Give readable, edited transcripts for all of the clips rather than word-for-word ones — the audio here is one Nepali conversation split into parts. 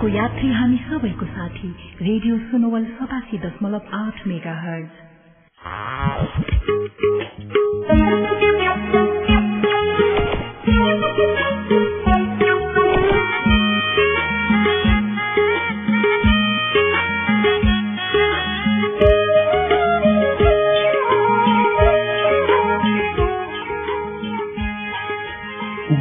को यात्री हामी सबैको साथी रेडियो सुनोवल 87.8 मेगाहर्ज।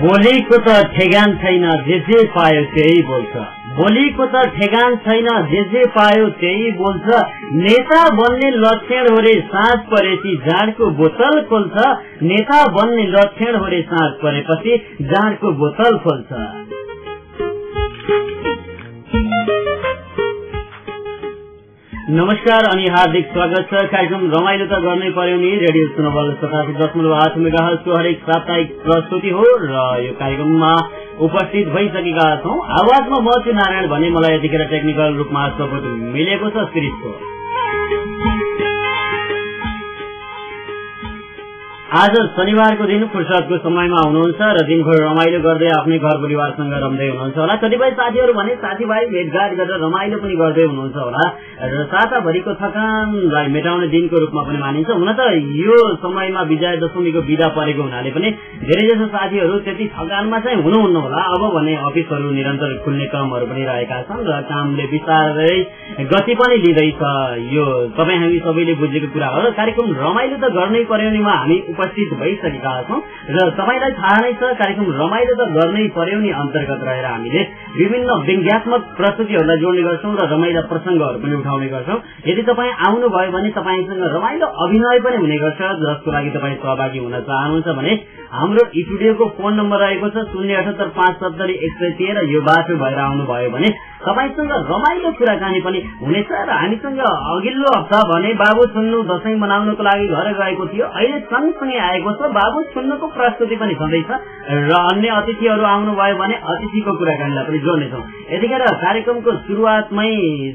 बोलीको त ठेगान छैन, जे पायो त्यही बोल्छ। बोलीको त ठेगान छैन, जे पायो त्यही बोल्छ। नेता बन्ने लक्षण हो रे साँझ परेपछि जाँडको बोतल खोल्छ। नेता बन्ने लक्षण हो रे साँझ परेपछि जाँडको बोतल खोल्छ। नमस्कार अनि हार्दिक स्वागत छ। कार्यक्रम रमाइलो त गर्नै पर्यो नि। रेडियो सुनोवल 87.8 मेगाहर्जको हरेक साप्ताहिक प्रस्तुति हो र यो कार्यक्रममा उपस्थित भइसकेका छौं। आवाजमा म छु नारायण भने मलाई यतिखेर टेक्निकल रूपमा सपोर्ट मिलेको छ क्रिसको। आज शनिबारको दिन फुर्सदको समयमा हुनुहुन्छ र दिनभर रमाइलो गर्दै आफ्नै घर परिवारसँग रम्दै हुनुहुन्छ होला। कतिपय साथीहरू भने साथीभाइ भेटघाट गरेर रमाइलो पनि गर्दै हुनुहुन्छ होला र साताभरिको थकानलाई मेटाउने दिनको रूपमा पनि मानिन्छ। हुन त यो समयमा विजया दशमीको बिदा परेको हुनाले पनि धेरैजसो साथीहरू त्यति थकानमा चाहिँ हुनुहुन्न होला। अब भने अफिसहरू निरन्तर खुल्ने क्रमहरू पनि रहेका छन् र कामले बिस्तारै गति पनि लिँदैछ। यो तपाईँ हामी सबैले बुझेको कुरा हो र कार्यक्रम रमाइलो त गर्नै पर्यो निमा हामी उपस्थित भइसकेका छौं र तपाईलाई थाहा नै छ कार्यक्रम रमाइलो त गर्नै पर्यो नि अन्तर्गत रहेर हामीले विभिन्न व्यङ्ग्यात्मक प्रस्तुतिहरूलाई जोड्ने गर्छौं र रमाइला प्रसङ्गहरू पनि उठाउने गर्छौं। यदि तपाईँ आउनुभयो भने तपाईसँग रमाइलो अभिनय पनि हुने गर्छ, जसको लागि तपाईँ सहभागी हुन चाहनुहुन्छ भने हाम्रो स्टुडियोको फोन नम्बर रहेको छ 078570113। यो बाटो भएर आउनुभयो भने तपाईसँग रमाइलो कुराकानी पनि हुनेछ र हामीसँग अघिल्लो हप्ता भने बाबु छुन्नु दशैं मनाउनको लागि घर गएको थियो। अहिले सँगसँगै आएको छ बाबु छुन्नुको प्रस्तुति पनि छँदैछ र अन्य अतिथिहरू आउनुभयो भने अतिथिको कुराकानीलाई पनि जोड्नेछौँ। यतिखेर कार्यक्रमको सुरुवातमै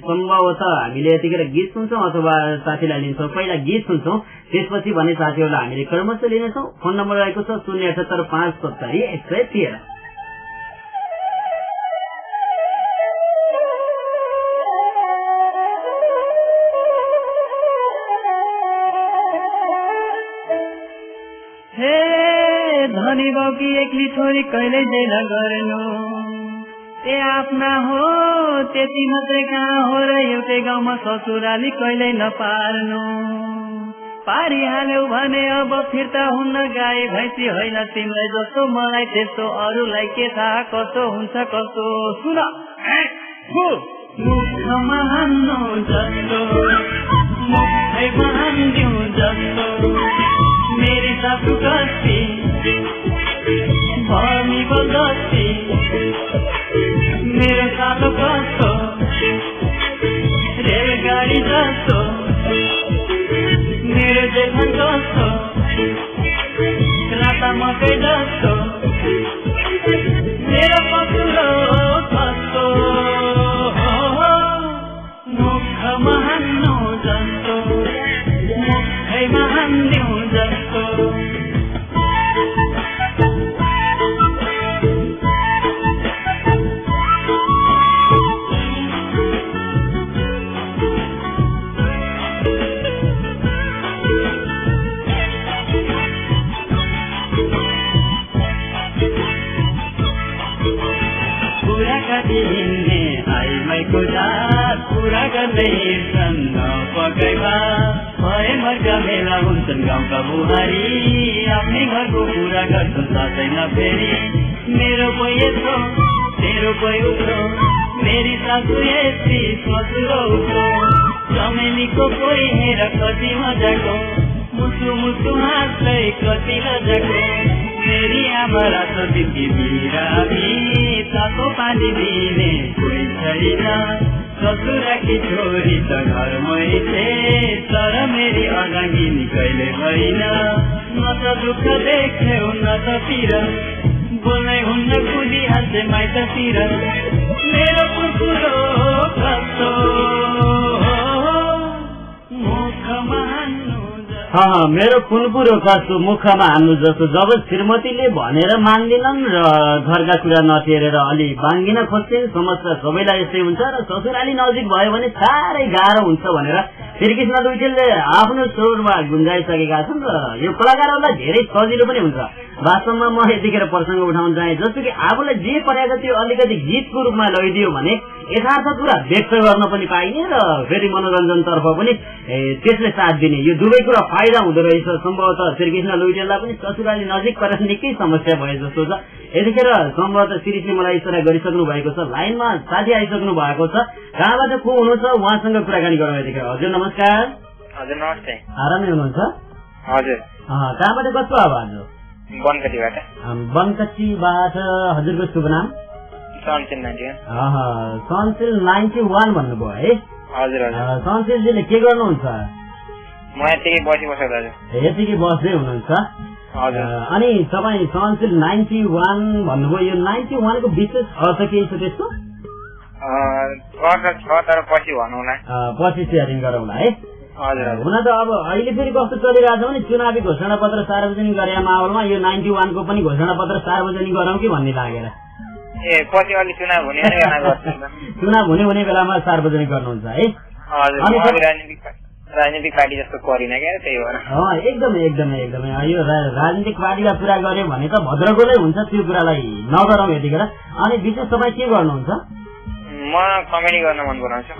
सम्भवतः हामीले यतिखेर गीत सुन्छौँ अथवा साथीलाई लिन्छौँ। पहिला गीत सुन्छौँ, त्यसपछि भने साथीहरूलाई हामीले क्रमशः लिनेछौँ। फोन नम्बर रहेको छ 078570113। धनी बाउकी एक्ली छोरी कहिल्यै जेल गर्नु ए आफ्ना हो त्यति मात्रै कहाँ हो र एउटै गाउँमा ससुराली कहिल्यै नपार्नु। पारिहाल्यौ भने अब फिर्ता हुन्न गाई भैँसी होइन तिमीलाई जस्तो मलाई त्यस्तो अरूलाई के थाहा कस्तो हुन्छ कस्तो। सुन मुखमा हान्नु जस्तो मुखैमा हान्दिउ जस्तो मेरी सासु कस्ती भमी बस्ती मेरो सानो कस्तो रेलगाडी जस्तो मेरो जेठन कस्तो राता मकै जस्तो मेरो पसुलो कस्तो मुखमा हान्नु जस्तो मुखैमा हान्दिउ जस्तो। पूरा गर्दै हिँड्छन् नपकैमा भए मर्का मेला हुन्छन् गाउँका बुहारी आफ्नै घरको कुरा गर्छन् साथै नफेरि। मेरो कोही यत्रो तेरो कोही उठ्रो मेरी सासु यति ससुरो उठ्रो चमेलीको कोही हेर कति मजाको मुसु मुसु हाँस्दै कति लजाको मेरी आमा रातो दिदी बिरामी तातो पानी दिने कोही छैन ससुराकी छोरी त घरमै छे तर मेरी अर्धाङ्गिनी कहिले होइन। न त दुःख देख्यौ न त पीर बोल्नै हुन्न कुदिहाल्छे माइततिर मेरो कुकुरो कस्तो मुखमा हान्नु। मेरो कुनपुरो कस्तो मुखमा हान्नु जस्तो जब श्रीमतीले भनेर मान्दिनन् र घरका कुरा नटेरेर अलि बाङ्गिन खोज्छिन् समस्या सबैलाई यस्तै हुन्छ र ससुराली नजिक भयो भने साह्रै गाह्रो हुन्छ भनेर श्रीकृष्ण लुइटेलले आफ्नो स्वरमा गुन्जाइसकेका छन् र यो कलाकारहरूलाई धेरै सजिलो पनि हुन्छ। वास्तवमा म यतिखेर प्रसङ्ग उठाउन चाहे जस्तो कि आफूलाई जे परेको त्यो अलिकति गीतको रूपमा लैदियो भने यथार्थ कुरा व्यक्त गर्न पनि पाइने र फेरि मनोरञ्जनतर्फ पनि त्यसले साथ दिने यो दुवै कुरा फाइदा हुँदो रहेछ। सम्भवतः श्रीकृष्ण लुइटेललाई पनि ससुराली नजिक परेर निकै समस्या भए जस्तो छ। यतिखेर सम्भवतः शिरीषले मलाई इसारा गरिसक्नु भएको छ, लाइनमा साथी आइसक्नु भएको छ। कहाँबाट को हुनुहुन्छ उहाँसँग कुराकानी गरौँ यतिखेर। हजुर नमस्कार। हजुर नमस्ते। आरामै हुनुहुन्छ? हजुर। कहाँबाट कस्तो आवाज हो? बनकटीबाट। बनकटीबाट। हजुरको शुभ नाम? सनसिल 91। सनसिल 91 भन्नुभयो है? हजुर हजुर। सनसिलजीले के गर्नुहुन्छ? म यतिकै बसिबस्छु दाजु। यतिकै बस्दै हुनुहुन्छ? हजुर। अनि तपाईँ सनसिल 91 भन्नुभयो, यो 91 को विशेष अर्थ केही छ त्यसको? तर पछि भनौँला, पछि सेयरिङ गरौँला है। हजुर। हुन त अब अहिले फेरि कस्तो चलिरहेछ भने चुनावी घोषणा पत्र सार्वजनिक गरेका माहौलमा यो 91 को पनि घोषणा पत्र सार्वजनिक गरौँ कि भन्ने लागेर। पछि अलि चुनाव हुने चुनाव हुने बेलामा सार्वजनिक गर्नुहुन्छ है? राजनीतिक पार्टी जस्तो गरिन क्या, त्यही भएर। एकदमै एकदमै एकदमै यो राजनीतिक पार्टीलाई पुरा गर्यो भने त भद्रगोलै हुन्छ, त्यो कुरालाई नगरौँ यतिखेर। अनि विशेष तपाईँ के गर्नुहुन्छ? म कमेडी गर्न मन पराउँछु।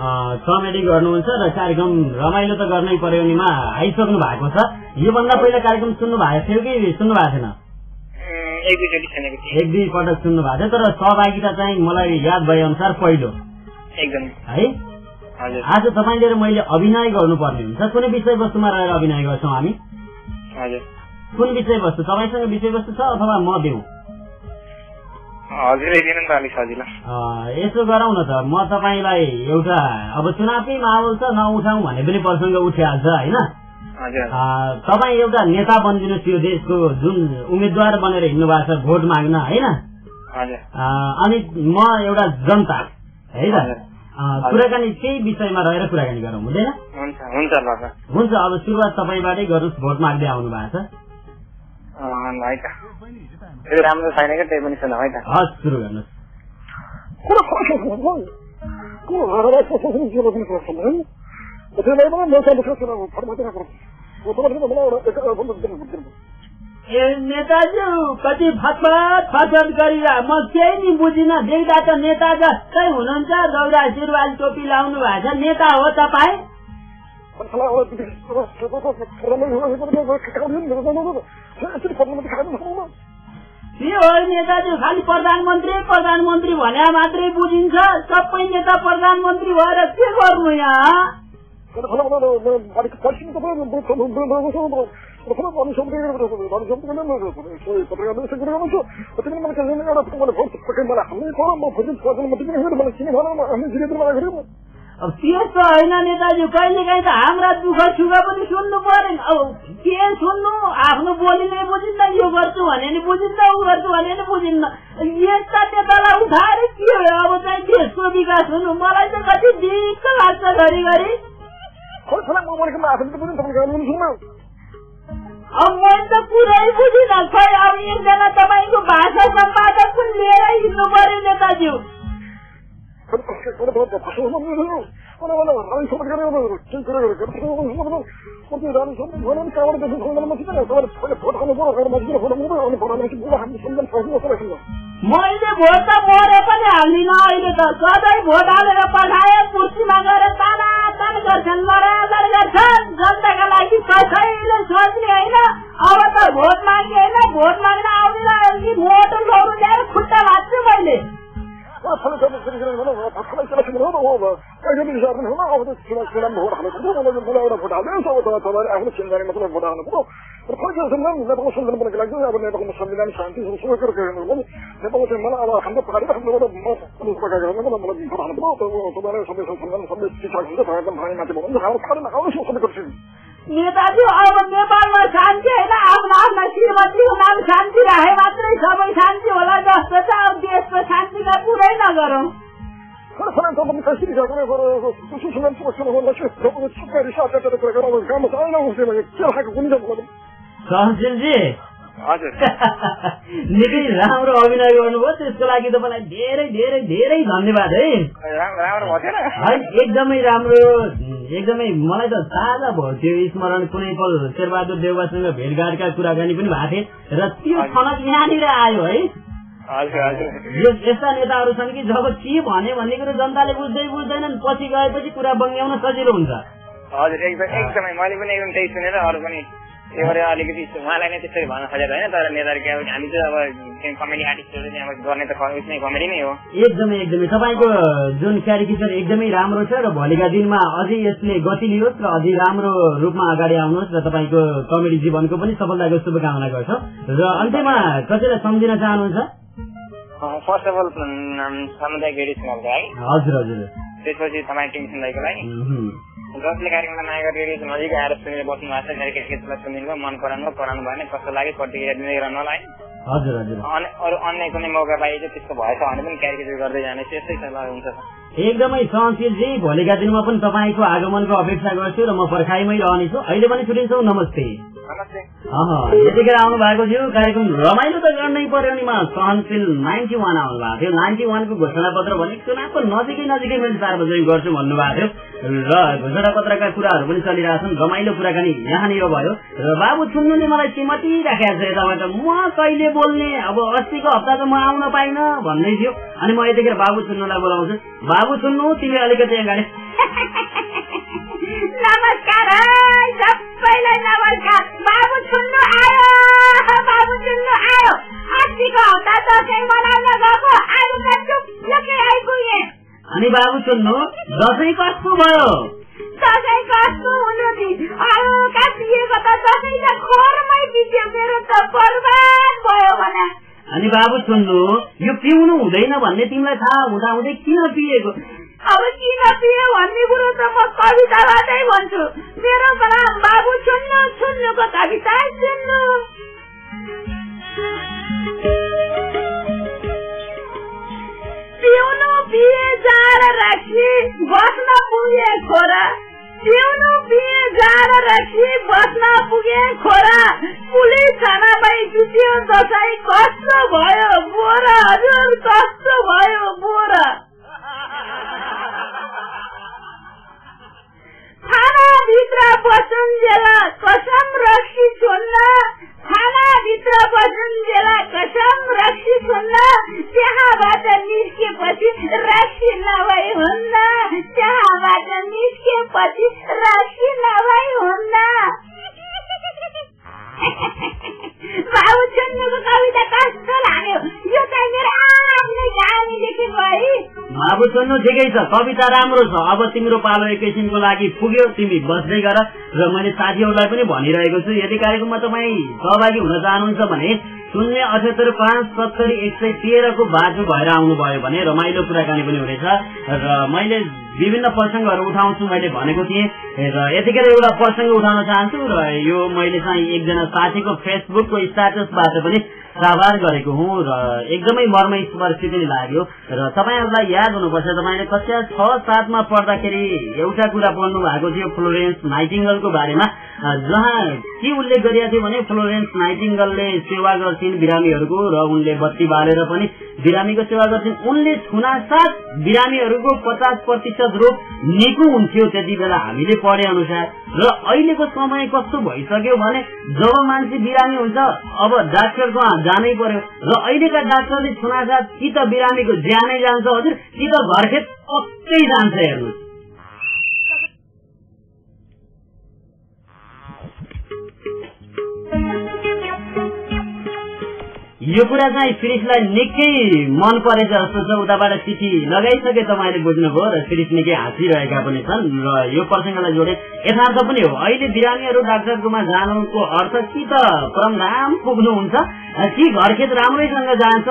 कमेडी गर्नुहुन्छ र कार्यक्रम रमाइलो त गर्नै पर्यो निमा आइसक्नु भएको छ। योभन्दा पहिला कार्यक्रम सुन्नु भएको थियो कि सुन्नु भएको थिएन? एक दुई पटक सुन्नु भएको थियो, तर सहभागिता चाहिँ मलाई याद भए अनुसार पहिलो एकदम है। आज तपाईँले मैले अभिनय गर्नुपर्ने हुन्छ। कुनै विषयवस्तुमा रहेर अभिनय गर्छौँ हामी? हजुर। कुन विषयवस्तु? तपाईँसँग विषयवस्तु छ अथवा म देऊ? हजुरै दिनु नि त अलिक सजिलो। यसो गरौँ न त, म तपाईँलाई एउटा अब चुनावी माहौल छ नउठाउँ भने पनि प्रसङ्ग उठिहाल्छ होइन? तपाईँ एउटा नेता बनिदिनुहोस् यो देशको, जुन उम्मेद्वार बनेर हिँड्नु भएको छ भोट माग्न होइन? अनि म एउटा जनता है त, कुराकानी केही विषयमा रहेर कुराकानी गरौँ, हुँदैन? हुन्छ। अब सुरुवात तपाईँबाटै गर्नुहोस्, भोट माग्दै आउनु भएको छ। राम्रो छैन क्या, त्यही पनि सुन है त। हस्, सुरु गर्नुहोस्। नेताजी कति फटफट गरिरह, म केही नि बुझिनँ। देख्दा त नेता जस्तै हुनुहुन्छ, दौरा सुरुवाल टोपी लाउनु भएको छ, नेता हो तपाईँ? के हो नेताजी, खालि प्रधानमन्त्री भने मात्रै बुझिन्छ? सबै नेता प्रधानमन्त्री भएर के गर्नु यहाँ? अब त्यस्तो होइन नेताजी, कहिले काहीँ त हाम्रा दुःख सुख पनि सुन्नु पर्यो। अब के सुन्नु, आफ्नो बोली नै बुझिन्न, यो गर्छु भने नि बुझिन्न, ऊ गर्छु भने नि बुझिन्न। यस्ता नेतालाई उठाएर के हो अब चाहिँ देशको विकास हुनु? मलाई चाहिँ कति दिक्क लाग्छ घरिघरि। अब मैले त पुरै बुझिनँ। खै अब एकजना तपाईँको भाषा सम्पादक पनि लिएर हिँड्नु पर्यो नेताज्यू। मैले भोट त मरे पनि हाल्दिनँ अहिले त, सधैँ भोट हालेर पठाए कुर्सीमा गएर तानातान गर्छन्, लडालड गर्छन्। जनताका लागि कसैले सोच्ने होइन। अब त भोट माग्ने होइन, भोट माग्न आउँदैन कि मोटो लौरो ल्याएर खुट्टा भाँच्छु मैले। संविधान शान्ति नेताजी अब नेपालमा शान्ति होइन, आफ्ना आफ्ना श्रीमतीको नाम शान्ति राखे मात्रै सबै शान्ति होला जस्तो छ। अब देशको शान्तिका पुरै नगरौँ। 그래서는 좀 시리즈가 그래서 수수수면 수고수면 혼자 너무 축가리 샤트를 그러고 가면 살라고 세면 제가 군대 보거든. सहनशीलजी हजुर निकै राम्रो अभिनय गर्नुभयो त्यसको लागि तपाईँलाई धेरै धेरै धेरै धन्यवाद है राम्रो भयो थिएन है एकदमै राम्रो एकदमै मलाई त ताजा भयो त्यो स्मरण कुनै पल शेरबहादुर देउवासँग भेटघाटका कुराकानी पनि भएको थिए र त्यो छनक यहाँनिर आयो है यस्ता नेताहरू छन् कि जब के भने भन्ने कुरो जनताले बुझ्दैनन् पछि गएपछि कुरा बङ्ग्याउन सजिलो हुन्छ हजुर एकदमै मैले पनि एकदम त्यही सुनेर अरू पनि अलिकति उहाँलाई नै त्यसरी भन्न खोजेको होइन तर नेताहरू हामी चाहिँ अब कमेडी आर्टिस्टहरू चाहिँ अब गर्ने त उसमै कमेडी नै हो एकदमै एकदमै तपाईँको जुन क्यारिकेचर एकदमै राम्रो छ र भोलिका दिनमा अझै यसले गति लियोस् र अझै राम्रो रूपमा अगाडि आउनुहोस् र तपाईँको कमेडी जीवनको पनि सफलताको शुभकामना गर्छौँ र अन्त्यमा कसैलाई सम्झिन चाहनुहुन्छ फर्स्ट अफ अल सामुदायिक रेडियो सुनाउँछ है हजुर हजुर त्यसपछि तपाईँ टिम सुन्दाईको लागि जसले कार्यक्रमलाई माया गरेर रेडियो नजिक आएर सुनेर बस्नु भएको छ क्यारिकेचरलाई सुनिनुभयो मन पराउनु भएन कस्तो लाग्यो प्रतिक्रिया दिँदै रहनलाई हजुर हजुर अरू अन्य कुनै मौका पाइन्छ त्यस्तो भएछ भने पनि क्यारिकेचर गर्दै जाने त्यस्तै सल्लाह हुन्छ एकदमै सहनशीलजी भोलिका दिनमा पनि तपाईँको आगमनको अपेक्षा गर्छु र म पर्खाइमै रहनेछु अहिले पनि छुट्टिन्छौँ नमस्ते यतिखेर आउनु भएको थियो कार्यक्रम रमाइलो त गर्नै पर्यो नि सहनशील 91 आउनु भएको थियो 91 को घोषणा पत्र भने चुनावको नजिकै मैले सार्वजनिक गर्छु भन्नुभएको थियो र घोषणा पत्रका कुराहरू पनि चलिरहेछन् रमाइलो कुराकानी यहाँनिर भयो र बाबु छुन्नुले मलाई चिमटी राखेको छ यताबाट म कहिले बोल्ने अब अस्तिको हप्ता त म आउन पाइन भन्दै थियो अनि म यतिखेर बाबु छुन्नुलाई बोलाउँछु बाबु छुन्नु तिमी अलिकति अगाडि नमस्कार सबैलाई नमस्कार बाबु छुन्नु आयो अस्तिको हप्ता दसैँ मनाउन गएको आज त चुप्लकै आइपुगे अनि बाबु छुन्नु दसैँ कस्तो भयो दसैँ कस्तो हुनु नि हल्का पिएको त दसैँ त खोरमै बित्यो मेरो त बर्बाद भयो भने अनि बाबु छुन्नु यो पिउनु हुँदैन भन्ने तिमीलाई थाहा हुँदाहुँदै किन पिएको अब किन पिए भन्ने कुरो त म कविताबाटै भन्छु मेरो नाम बाबु छुन्नुको कविता सुन्नु पिउनु पिए जार राखी बस्न पुगे खोरा पिउनु पिए जार राखी बस्न पुगे खोरा पुलिस थानामै बित्यो दसैँ कस्तो भयो बोरा हजुर कस्तो भयो बोरा थानाभित्र बसुन्जेला कसम रक्सी छोड्न थानाभित्र बसुन्जेला कसम रक्सी छोड्न त्यहाँबाट निस्केपछि रक्सी नभई हुन्न त्यहाँबाट निस्केपछि रक्सी नभई हुन्न बाबु छुन्नुको कविता कस्तो लाग्यो यो चाहिँ मेरो आफ्नै कहानी लेखेको है बाबु छुन्नु ठिकै छ कविता राम्रो छ अब तिम्रो पालो एकैछिनको लागि पुग्यो तिमी बस्दै गर र मैले साथीहरूलाई पनि भनिरहेको छु यदि कार्यक्रममा तपाईँ सहभागी हुन चाहनुहुन्छ भने 078570113 को बाटो भएर आउनुभयो भने रमाइलो कुराकानी पनि हुनेछ र मैले विभिन्न प्रसङ्गहरू उठाउँछु मैले भनेको थिएँ र यतिखेर एउटा प्रसङ्ग उठाउन चाहन्छु र यो मैले चाहिँ एकजना साथीको फेसबुकको स्ट्याटसबाट पनि साभार गरेको हुँ र एकदमै मर्मस्पर्शी पनि लाग्यो र तपाईँहरूलाई याद हुनुपर्छ तपाईँले कक्षा 6-7 मा पढ्दाखेरि एउटा कुरा पढ्नु भएको थियो फ्लोरेन्स नाइटिङ्गलको बारेमा जहाँ के उल्लेख गरिएको थियो भने फ्लोरेन्स नाइटिङ्गलले सेवा गर्छिन् बिरामीहरूको र उनले बत्ती बालेर पनि बिरामीको सेवा गर्छिन् उनले छुनासाथ बिरामीहरूको 50% रोग निको हुन्थ्यो त्यति बेला हामीले पढे अनुसार र अहिलेको समय कस्तो भइसक्यो भने जब मान्छे बिरामी हुन्छ अब डाक्टरको जानै पर्यो र अहिलेका डाक्टरले छुनासाथ कि त बिरामीको ज्यानै जान्छ हजुर कि त घरखेत पक्कै जान्छ हेर्नुहोस् यो कुरा चाहिँ शिरीषलाई निकै मन परेछ जस्तो छ उताबाट चिठी लगाइसके तपाईँले बुझ्नुभयो र शिरीष निकै हाँसिरहेका पनि छन् र यो प्रसङ्गलाई जोडे यथार्थ पनि हो अहिले बिरामीहरू डाक्टरकोमा जानुको अर्थ कि त परमधाम पुग्नुहुन्छ कि घरखेत राम्रैसँग जान्छ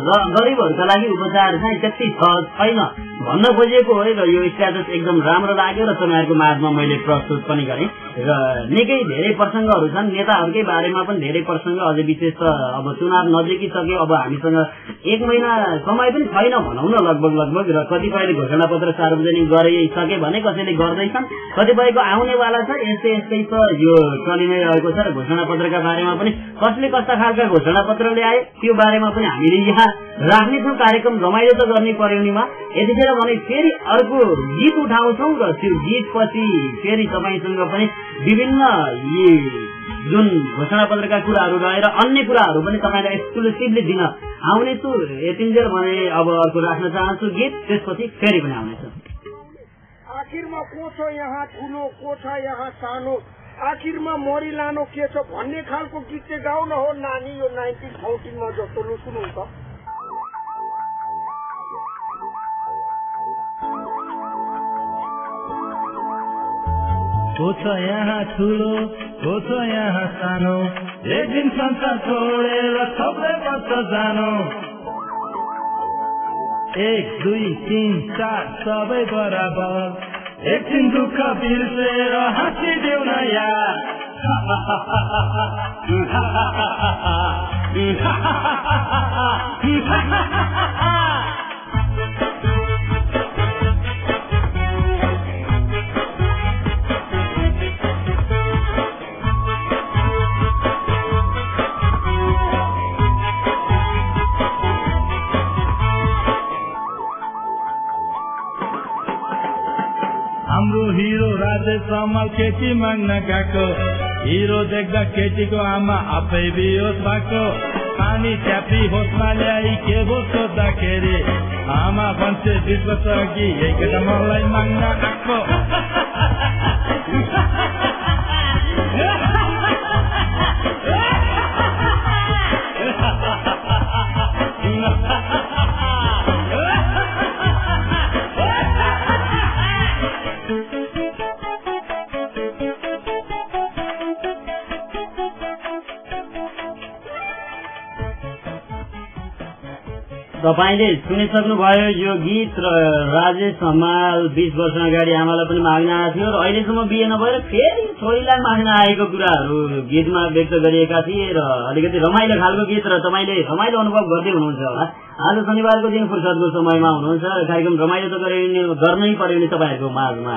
र गरिबहरूका लागि उपचार चाहिँ त्यति सहज छैन भन्न खोजेको हो र यो स्ट्याटस एकदम राम्रो लाग्यो र तपाईँहरूको माझमा मैले प्रस्तुत पनि गरेँ र निकै धेरै प्रसङ्गहरू छन् नेताहरूकै बारेमा पनि धेरै प्रसङ्ग अझै विशेष त अब चुनाव नजिकिसक्यो अब हामीसँग 1 महिना समय पनि छैन भनौँ न लगभग र कतिपयले घोषणा पत्र सार्वजनिक गरिसके भने कसैले गर्दैछन्, कतिपयको आउनेवाला छ। यस्तै छ, यो चलिनै रहेको छ र घोषणा पत्रका बारेमा पनि कसले कस्ता खालका घोषणा पत्र ल्याए त्यो बारेमा पनि हामीले यहाँ राख्नेछौँ। कार्यक्रम रमाइलो त गर्ने पर्यौनीमा यतिखेर भने फेरि अर्को गीत उठाउँछौँ र त्यो गीतपछि फेरि तपाईँसँग पनि विभिन्न यी जुन घोषणा पत्रका कुराहरू रहेर अन्य कुराहरू पनि तपाईँलाई एक्सक्लुसिभली दिन आउनेछु। यतिन्जेल भने अब अर्को राख्न चाहन्छु गीत, त्यसपछि फेरि पनि आउनेछु। आखिरमा को छ यहाँ ठुलो, को छ यहाँ सानो, आखिरमा मरि लानो के छ भन्ने खालको गीत चाहिँ गाउन हो नानी। यो 1914 मा जस्तो लु सुनौ त। को छ यहाँ ठुलो, को छ यहाँ सानो, एक दिन संसार छोडेर सबै बस्छ जानो। 1 2 3 4 सबै बराबर, एकछिन दुःख बिर्सेर हाँसिदेऊ न यार। हाम्रो हिरो राजेश समाल केटी माग्न गएको, हिरो देख्दा केटीको आमा आफै बेहोस भएको। पानी च्यापी होसमा ल्याई के भो सोद्धाखेरि आमा भन्छे 20 वर्ष अघि यही केटा मलाई माग्न आएको। तपाईले सुनिसक्नुभयो यो गीत र राजेश हमाल 20 वर्ष अगाडि आमालाई पनि माग्न आएको थियो र अहिलेसम्म बिहे नभएर फेरि छोरीलाई माग्न आएको कुराहरू गीतमा व्यक्त गरिएका थिए र अलिकति रमाइलो खालको गीत र तपाईले रमाइलो अनुभव गर्दै हुनुहुन्छ होला। आज शनिबारको दिन फुर्सदको समयमा हुनुहुन्छ र कार्यक्रम रमाइलो त गर्नै पर्यो नि तपाईँहरूको माझमा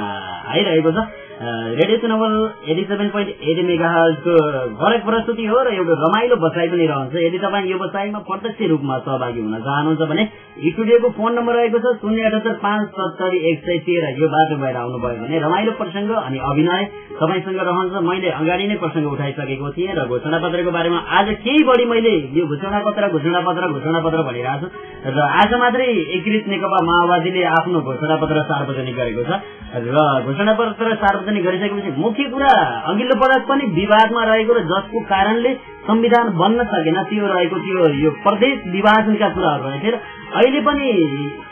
आइरहेको छ। रेडियो सुनवल 87.8 मेगाहर्जको फरक प्रस्तुति हो र एउटा रमाइलो बसाइ पनि रहन्छ। यदि तपाईँ यो बसाइमा प्रत्यक्ष रूपमा सहभागी हुन चाहनुहुन्छ भने स्टुडियोको फोन नम्बर रहेको छ 078577113। यो बाटो भएर आउनुभयो भने रमाइलो प्रसङ्ग अनि अभिनय तपाईँसँग रहन्छ। मैले अगाडि नै प्रसङ्ग उठाइसकेको थिएँ र घोषणा पत्रको बारेमा आज केही बढी मैले यो घोषणा पत्र भनिरहेको छु र आज मात्रै एकीकृत नेकपा माओवादीले आफ्नो घोषणा पत्र सार्वजनिक गरेको छ र घोषणा पत्र सार्वजनिक गरिसकेपछि मुख्य कुरा अघिल्लो पटक पनि विवादमा रहेको र जसको कारणले संविधान बन्न सकेन त्यो रहेको थियो यो प्रदेश विभाजनका कुराहरू रहेको थियो। अहिले पनि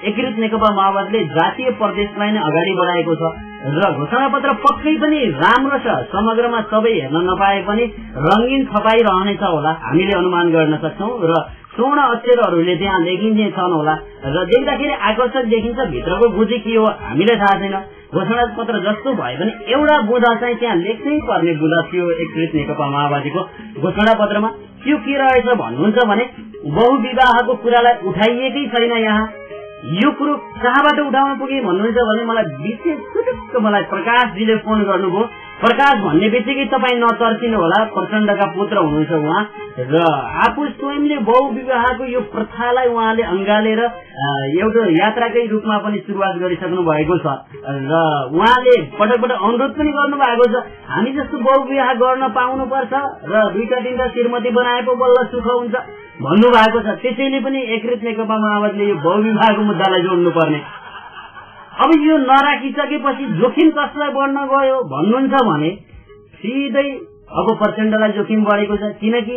एकीकृत नेकपा माओवादीले जातीय प्रदेशलाई नै अगाडि बढाएको छ र घोषणा पत्र पक्कै पनि राम्रो छ। समग्रमा सबै हेर्न नपाए पनि रंगीन छपाई रहनेछ होला हामीले अनुमान गर्न सक्छौं र स्वर्ण अक्षरहरूले त्यहाँ लेखिन्छन् होला र देख्दाखेरि आकर्षक देखिन्छ। भित्रको बुझी के हो हामीलाई थाहा छैन। घोषणा पत्र जस्तो भए पनि एउटा बुँदा चाहिँ त्यहाँ लेख्नै पर्ने बुँदा थियो एकीकृत नेकपा माओवादीको घोषणा पत्रमा। त्यो के रहेछ भन्नुहुन्छ भने बहुविवाहको कुरालाई उठाइएकै छैन। यहाँ यो कुरो कहाँबाट उठाउन पुगे भन्नुहुन्छ भने मलाई विशेष सुटुक्क मलाई प्रकाशजीले फोन गर्नुभयो। प्रकाश भन्ने बित्तिकै तपाईँ नतर्सिनु होला, प्रचण्डका पुत्र हुनुहुन्छ उहाँ र आफू स्वयंले बहुविवाहको यो प्रथालाई उहाँले अँगालेर एउटा यात्राकै रूपमा पनि सुरुवात गरिसक्नु भएको छ र उहाँले पटक पटक अनुरोध पनि गर्नु भएको छ हामी जस्तो बहुविवाह गर्न पाउनुपर्छ र 2-3 श्रीमती बनाए पो बल्ल सुख हुन्छ भन्नु भएको छ। त्यसैले पनि एकीकृत नेकपा माओवादीले यो बहुविवाहको मुद्दालाई जोड्नु पर्ने। अब यो नराखिसकेपछि जोखिम कसलाई बढ्न गयो भन्नुहुन्छ भने सिधै अब प्रचण्डलाई जोखिम बढेको छ, किनकि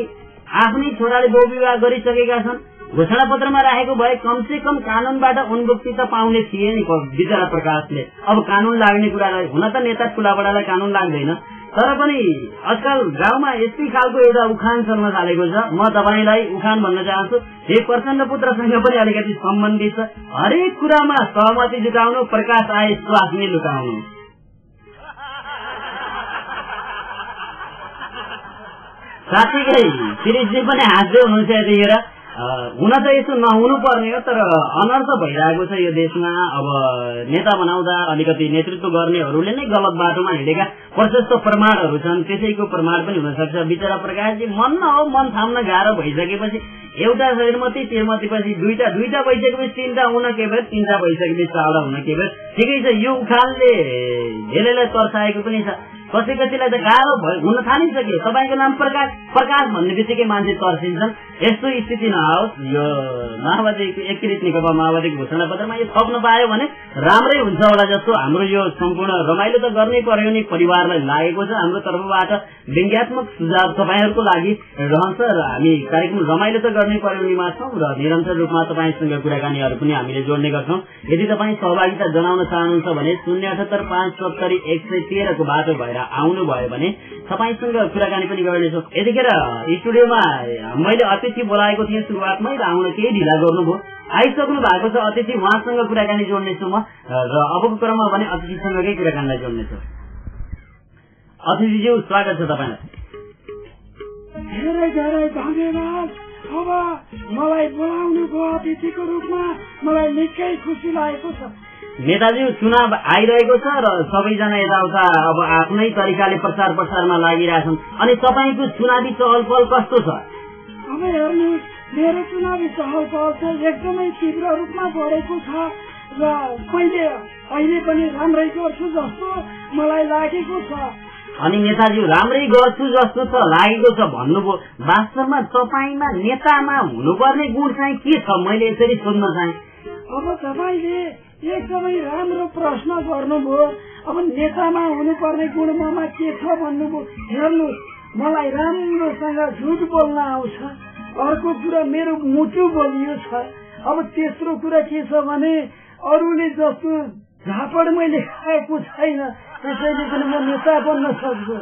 आफ्नै छोराले बहुविवाह गरिसकेका छन्। घोषणा पत्रमा राखेको भए कमसे कम कानूनबाट उन्मुक्ति त पाउने थिए नि विचारा प्रकाशले। अब कानून लाग्ने कुरालाई हुन त नेता ठुलाबडालाई कानून लाग्दैन, तर पनि आजकल गाउँमा यस्तै खालको एउटा उखान चल्न थालेको छ। म तपाईलाई उखान भन्न चाहन्छु, हे प्रचण्ड पुत्रसँग पनि अलिकति सम्बन्धित छ। हरेक कुरामा सहमति जुटाउनु, प्रकाश आए स्वास्नी लुटाउनु। साथीकै शिरीषजी पनि हाँस्दै हुनुहुन्छ यतिखेर। हुन त यसो नहुनु पर्ने हो, तर अनर्थ भइरहेको छ यो देशमा। अब नेता बनाउँदा अलिकति नेतृत्व गर्नेहरूले नै गलत बाटोमा हिँडेका प्रशस्त प्रमाणहरू छन्, त्यसैको प्रमाण पनि हुन सक्छ। बिचरा प्रकाशजी मन न हो, मन थाम्न गाह्रो भइसकेपछि एउटा श्रीमती पछि दुईटा भइसकेपछि तीनटा हुन के भयो, तीनटा भइसकेपछि चारवटा हुन के भयो। ठिकै छ, यो उखालले धेरैलाई तर्साएको पनि छ, कसैलाई त गाह्रो हुन थालिसक्यो। तपाईँको नाम प्रकाश भन्ने बित्तिकै मान्छे तर्सिन्छन्। यस्तो स्थिति नहोस्। यो माओवादी एकीकृत नेकपा माओवादीको घोषणा पत्रमा यो थप्न पायो भने राम्रै हुन्छ होला जस्तो हाम्रो यो सम्पूर्ण रमाइलो त गर्नै पर्यो नि परिवारलाई लागेको छ। हाम्रो तर्फबाट व्यङ्ग्यात्मक सुझाव तपाईँहरूको लागि रहन्छ र हामी कार्यक्रम रमाइलो त गर्नै पर्यो निमा छौँ र निरन्तर रूपमा तपाईँसँग कुराकानीहरू पनि हामीले जोड्ने गर्छौँ। यदि तपाईँ सहभागिता जनाउन चाहनुहुन्छ भने 078577113 को बाटो भएर आउनुभयो भने तपाईँसँग कुराकानी पनि गर्नेछौँ। यतिखेर स्टुडियोमा मैले अतिथि बोलाएको थिएँ सुरुवातमै र आउन केही ढिला गर्नुभयो, आइसक्नु भएको छ अतिथि। उहाँसँग कुराकानी जोड्नेछु म र अबको क्रममा भने अतिथिसँगकै कुराकानीलाई जोड्नेछु। अतिथिज्यू स्वागत छ तपाईँलाई। धेरै धेरै धन्यवाद। अब मलाई बोलाउनुभयो अतिथिको रूपमा, मलाई निकै खुसी लागेको छ। नेताजी चुनाव आइरहेको छ र सबैजना यताउता अब आफ्नै तरिकाले प्रचारमा लागिरहेछन्, अनि तपाईँको चुनावी चहल पहल कस्तो छ? अब हेर्नुहोस्, मेरो चुनावी चहल पहल चाहिँ एकदमै तीव्र रूपमा बढेको छ र मैले अहिले पनि राम्रै गर्छु जस्तो मलाई लागेको छ। अनि नेताजी राम्रै गर्छु जस्तो छ लागेको छ भन्नुभयो, वास्तवमा तपाईँमा नेतामा हुनुपर्ने गुण चाहिँ के छ? मैले यसरी सोध्न चाहे। अब तपाईँले एकदमै राम्रो प्रश्न गर्नुभयो। अब नेतामा हुनुपर्ने गुण ममा के छ भन्नुभयो। हेर्नुहोस्, मलाई राम्रोसँग झुट बोल्न आउँछ। अर्को कुरा मेरो मुटु बलियो छ। अब तेस्रो कुरा के छ भने अरूले जस्तो झापड मैले खाएको छैन, त्यसैले पनि म नेता बन्न सक्छु।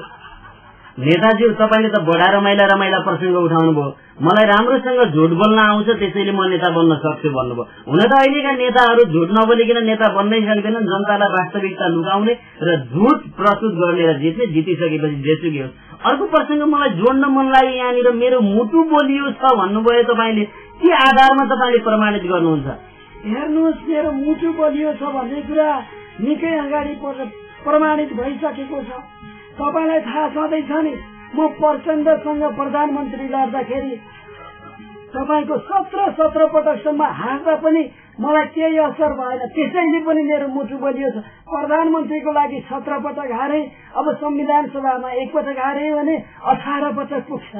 नेताजी तपाईँले त बडा रमाइला प्रसङ्ग उठाउनु भयो। मलाई राम्रोसँग झुट बोल्न आउँछ त्यसैले म नेता बन्न सक्छु भन्नुभयो। हुन त अहिलेका नेताहरू झुट नबोलिकन नेता बन्नै सक्दैनन्, जनतालाई वास्तविकता लुकाउने र झुट प्रस्तुत गर्ने र जित्ने, जितिसकेपछि जेसुकै होस्। अर्को प्रसङ्ग मलाई जोड्न मन लाग्यो यहाँनिर, मेरो मुटु बोलियो छ भन्नुभयो तपाईँले, के आधारमा तपाईँले प्रमाणित गर्नुहुन्छ? हेर्नुहोस्, मेरो मुटु बोलियो छ भन्ने कुरा निकै अगाडि प्रमाणित भइसकेको छ। तपाईँलाई थाहा छँदैछ नि, म प्रचण्डसँग प्रधानमन्त्री लड्दाखेरि तपाईँको 17 पटकसम्म हार्दा पनि मलाई केही असर भएन, त्यसैले पनि मेरो मुटु बलियो छ। प्रधानमन्त्रीको लागि 17 पटक हारे, अब संविधान सभामा 1 पटक हारे भने 18 पटक पुग्छ।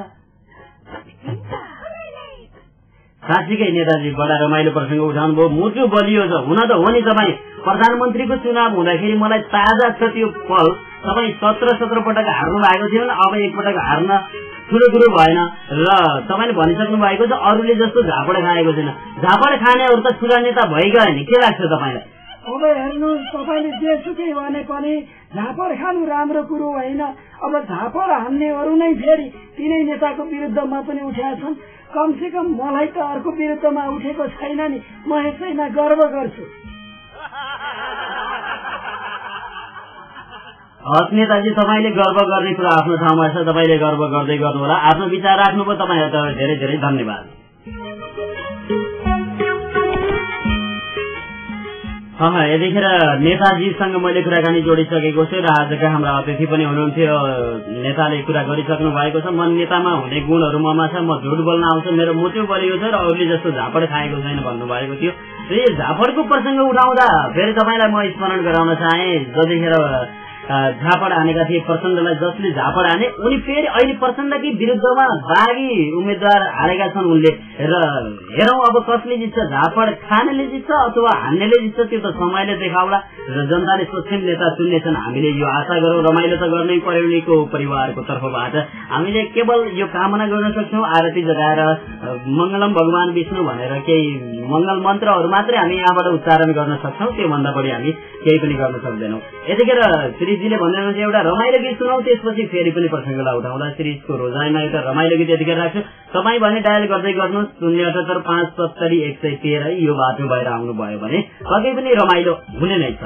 साँच्चीकै नेताजी बडा रमाइलो प्रसङ्ग उठाउनु भयो, मुटु बलियो छ। हुन त हो नि, तपाईँ प्रधानमन्त्रीको चुनाव हुँदाखेरि मलाई ताजा छ त्यो पल। तपाईँ 17 पटक हार्नु भएको थियो भने अब 1 पटक हार्न ठुलो कुरो भएन र तपाईँले भनिसक्नु भएको छ अरूले जस्तो झापड खाएको छैन। झापड खानेहरू त ठुला नेता भइगयो नि, के लाग्छ तपाईँलाई? अब हेर्नुहोस्, तपाईँले जेसुकै भने पनि झापड खानु राम्रो कुरो होइन। अब झापड हान्नेहरू नै फेरि तिनै नेताको विरुद्धमा पनि उठेका छन्। कमसे कम मलाई त अर्को विरुद्धमा उठेको छैन नि, म यसैमा गर्व गर्छु। हस् नेताजी, तपाईँले गर्व गर्ने कुरा आफ्नो ठाउँमा छ, तपाईँले गर्व गर्दै गर्नु होला। आफ्नो विचार राख्नुभयो, तपाईँहरूलाई धेरै धेरै धन्यवाद। यतिखेर नेताजीसँग मैले कुराकानी जोडिसकेको छु र आजका हाम्रा अतिथि पनि हुनुहुन्थ्यो। नेताले कुरा गरिसक्नु भएको छ, म नेतामा हुने गुणहरू ममा छ, म झुट बोल्न आउँछ, मेरो मुटु बलियो छ र अरूले जस्तो झापड खाएको छैन भन्नुभएको थियो। र यो झापडको प्रसङ्ग उठाउँदा फेरि तपाईँलाई म स्मरण गराउन चाहे, जतिखेर झापड हानेका थिए प्रचण्डलाई, जसले झापड हाने उनी फेरि अहिले प्रचण्डकै विरुद्धमा बागी उम्मेद्वार हारेका छन् उनले। र हेरौँ अब कसले जित्छ, झापड खानेले जित्छ अथवा हान्नेले जित्छ, त्यो त समयले देखाउला र जनताले सक्षम नेता चुन्नेछन्। हामीले यो आशा गरौँ, रमाइलो त गर्नै पर्यो उनीको परिवारको तर्फबाट। हामीले केवल यो कामना गर्न सक्छौँ, आरती जगाएर मङ्गलम भगवान विष्णु भनेर केही मङ्गल मन्त्रहरू मात्रै हामी यहाँबाट उच्चारण गर्न सक्छौँ, त्योभन्दा बढी हामी केही पनि गर्न सक्दैनौँ। यतिखेर श्रीजीले भन्नुहुन्छ एउटा रमाइलो गीत सुनाऊ, त्यसपछि फेरि पनि प्रसङ्गलाई उठाउँदा श्रीजको रोजाइमा एउटा रमाइलो गीत यतिखेर राख्छु। तपाईँ भने डायल गर्दै गर्नुहोस् 078577113 यो बाटो भएर आउनुभयो भने पक्कै पनि रमाइलो हुने नै छ।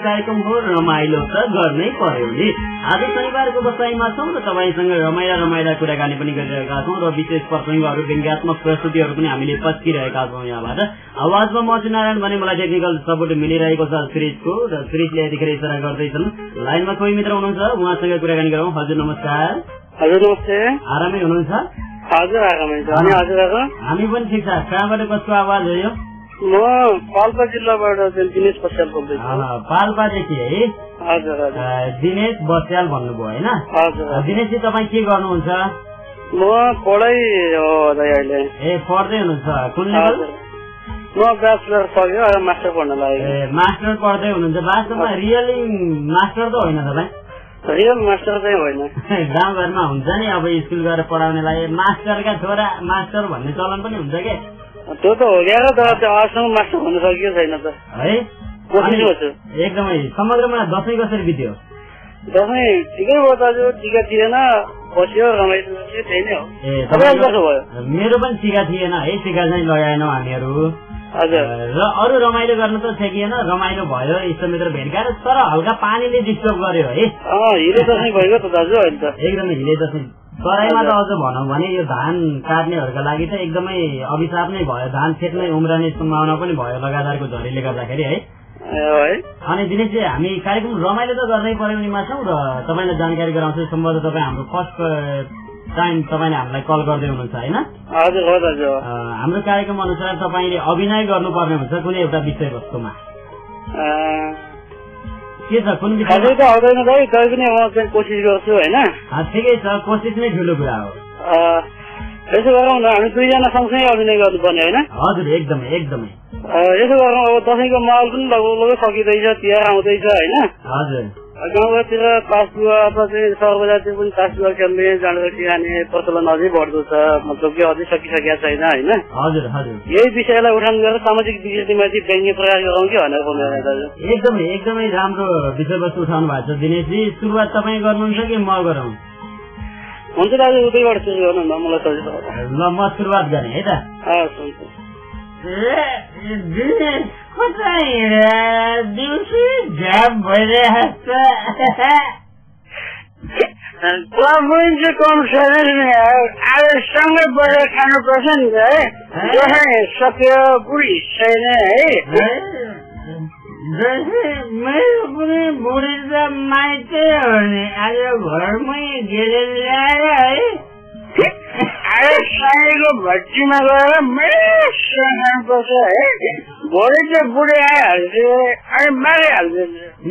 कार्यक्रम हो रमाइलो त गर्नै पर्यो नि। आज शनिबारको बसाइमा छौँ र तपाईँसँग रमाइला कुराकानी पनि गरिरहेका छौँ र विशेष प्रसङ्गहरू व्यङ्ग्यात्मक प्रस्तुतिहरू पनि हामीले पस्किरहेका छौँ यहाँबाट। आवाजमा म नारायण भने मलाई टेक्निकल सपोर्ट मिलिरहेको छ श्रीजको र श्रीजले यतिखेर इसारा गर्दैछन्। लाइनमा कोही मित्र हुनुहुन्छ, उहाँसँग कुराकानी गरौँ। हजुर नमस्कार। हजुर नमस्ते। आरामै हुनुहुन्छ? हजुर आरामै छ। अनि हजुरहरु? हामी पनि ठिक छ। कहाँबाट कसको आवाज हो यो? म पाल्पा जिल्लाबाट दिनेश बस्याल बोल्दैछु। पाल्पादेखि है? हजुर हजुर। दिनेश बस्याल भन्नुभयो होइन? हजुर। दिनेशजी तपाईँ के गर्नुहुन्छ? म पढाइ हो अहिले। ए पढ्दै हुनुहुन्छ कुन लेभल? म ब्याचलर सक्यो र मास्टर पढ्न लागेको। ए मास्टर पढ्दै हुनुहुन्छ। वास्तवमा रियली मास्टर त होइन तपाईँ? रियल मास्टर चाहिँ होइन। गाउँघरमा हुन्छ नि अब स्कुल गएर पढाउनेलाई मास्टरका छोरा मास्टर भन्ने चलन पनि हुन्छ के? त्यो त हो क्या तर त्यो आजसम्म मास्टर हुन सकियो छैन त है। कोसिस गर्छु एकदमै। समग्रमा दसैँ कसरी बित्यो? दसैँ ठिकै भयो दाजु, टिका थिएन, बस्यो रमाइलो त्यही नै हो। ए तपाईँ कसो भयो? मेरो पनि टिका थिएन है, टिका चाहिँ लगाएनौँ हामीहरू। हजुर। र अरू रमाइलो गर्न त सकिएन, रमाइलो भयो इष्टमित्र भेटघाट, तर हल्का पानीले डिस्टर्ब गर्यो है। हिलो दसैँ भइगयो त दाजु अहिले त। एकदमै हिले दसैँ। तराईमा त अझ भनौँ भने यो धान काट्नेहरूका लागि त एकदमै अभिशाप नै भयो। धान खेतमै उम्रने सम्भावना पनि भयो लगातारको झरीले गर्दाखेरि है। अनि दिनेशजी हामी कार्यक्रम रमाइलो त गर्नै पर्यो निमा छौँ र तपाईँलाई जानकारी गराउँछु। सम्भवतः तपाईँ हाम्रो फर्स्ट टाइम तपाईँले हामीलाई कल गर्दै हुनुहुन्छ होइन? हजुर हो दाजु। हाम्रो कार्यक्रम अनुसार तपाईँले अभिनय गर्नुपर्ने हुन्छ कुनै एउटा विषयवस्तुमा। के छ कुन विषय? त आउँदैन भाइ, तै पनि म चाहिँ कोसिस गर्छु होइन। ठिकै छ, कोसिस नै ठुलो कुरा हो। यसो गरौँ न, हामी दुईजना सँगसँगै अभिनय गर्नुपर्ने होइन? हजुर एकदमै एकदमै। यसो गरौँ, अब दसैँको माहौल पनि लगभग सकिँदैछ, तिहार आउँदैछ होइन? हजुर। गाउँघरतिर तासुवा अथवा चाहिँ सहर बजारतिर पनि तासुवा खेल्ने जाँडरटी खाने प्रचलन अझै बढ्दो छ, मतलब कि अझै सकिसकेको छैन होइन? हजुर हजुर। यही विषयलाई उठान गरेर सामाजिक विकृतिमाथि व्यङ्ग्य प्रयास गरौँ कि भनेर बोल्नु दाजु। एकदमै एकदमै राम्रो विषयवस्तु उठाउनु भएको छ दिनेशजी। सुरुवात तपाईँ गर्नुहुन्छ कि म गरौँ? हुन्छ दाजु, उतैबाट सुरु गर्नु न, मलाई सजिलो हो। ल म सुरुवात गरेँ है त। हस् हुन्छ। दिउँसो झ्याप भइरहेको छ कम छैन, आज सँगै बजार खानुपर्छ नि त है। दसैँ सक्यो, बुढी छैन है। मेरो पनि बुढी त माइतै हो नि, आज घरमै घेरेर ल्याएर है। आज साईको भट्टीमा गएर मेरो खानुपर्छ है। भोलि चाहिँ बुढी आइहाल्छ, अनि मारिहाल्छ।